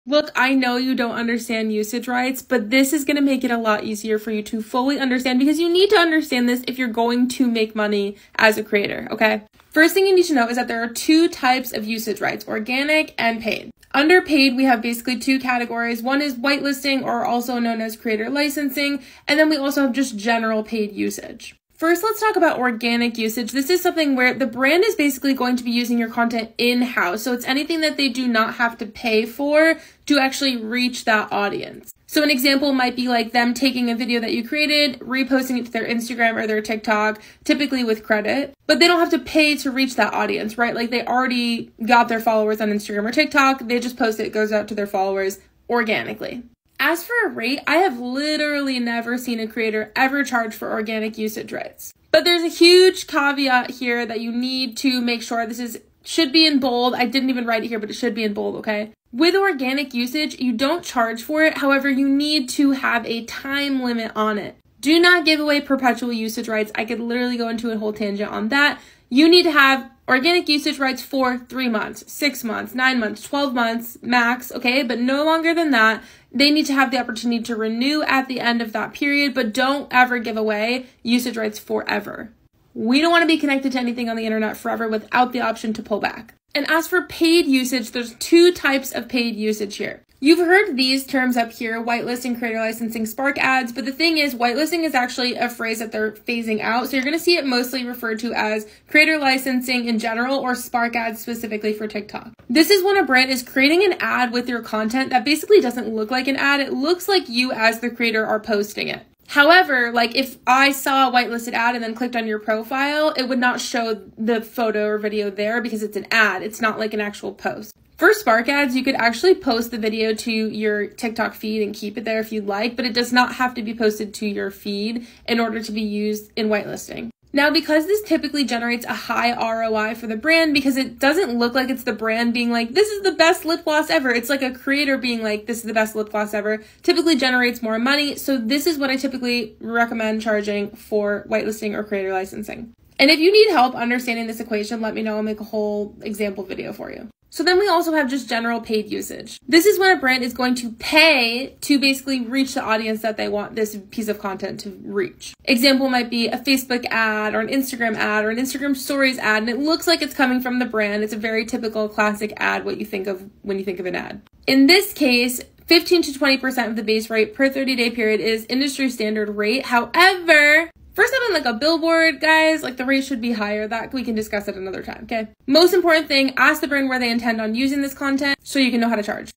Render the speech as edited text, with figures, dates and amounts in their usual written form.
Look, I know you don't understand usage rights, but this is going to make it a lot easier for you to fully understand because you need to understand this if you're going to make money as a creator, okay? First thing you need to know is that there are two types of usage rights, organic and paid. Under paid, we have basically two categories. One is whitelisting, or also known as creator licensing, and then we also have just general paid usage. First, let's talk about organic usage. This is something where the brand is basically going to be using your content in-house. So it's anything that they do not have to pay for to actually reach that audience. So an example might be like them taking a video that you created, reposting it to their Instagram or their TikTok, typically with credit, but they don't have to pay to reach that audience, right? Like they already got their followers on Instagram or TikTok. They just post it, it goes out to their followers organically. As for a rate, I have literally never seen a creator ever charge for organic usage rights. But there's a huge caveat here that you need to make sure. Should be in bold. I didn't even write it here, but it should be in bold, okay? With organic usage, you don't charge for it. However, you need to have a time limit on it. Do not give away perpetual usage rights. I could literally go into a whole tangent on that. You need to have organic usage rights for 3 months, 6 months, 9 months, 12 months max, okay? But no longer than that. They need to have the opportunity to renew at the end of that period, but don't ever give away usage rights forever. We don't want to be connected to anything on the internet forever without the option to pull back. And as for paid usage, there's two types of paid usage here. You've heard these terms up here, whitelisting, creator licensing, Spark ads, but the thing is, whitelisting is actually a phrase that they're phasing out. So you're going to see it mostly referred to as creator licensing in general or Spark ads specifically for TikTok. This is when a brand is creating an ad with your content that basically doesn't look like an ad. It looks like you as the creator are posting it. However, like if I saw a whitelisted ad and then clicked on your profile, it would not show the photo or video there because it's an ad. It's not like an actual post. For Spark ads, you could actually post the video to your TikTok feed and keep it there if you'd like, but it does not have to be posted to your feed in order to be used in whitelisting. Now, because this typically generates a high ROI for the brand, because it doesn't look like it's the brand being like, this is the best lip gloss ever. It's like a creator being like, this is the best lip gloss ever, typically generates more money. So this is what I typically recommend charging for whitelisting or creator licensing. And if you need help understanding this equation, let me know. I'll make a whole example video for you. So then we also have just general paid usage. This is when a brand is going to pay to basically reach the audience that they want this piece of content to reach. Example might be a Facebook ad or an Instagram ad or an Instagram stories ad, and it looks like it's coming from the brand. It's a very typical classic ad, what you think of when you think of an ad. In this case, 15 to 20% of the base rate per 30-day period is industry standard rate. However, for something like a billboard, guys, like the rate should be higher. That we can discuss at another time, okay? Most important thing, ask the brand where they intend on using this content so you can know how to charge.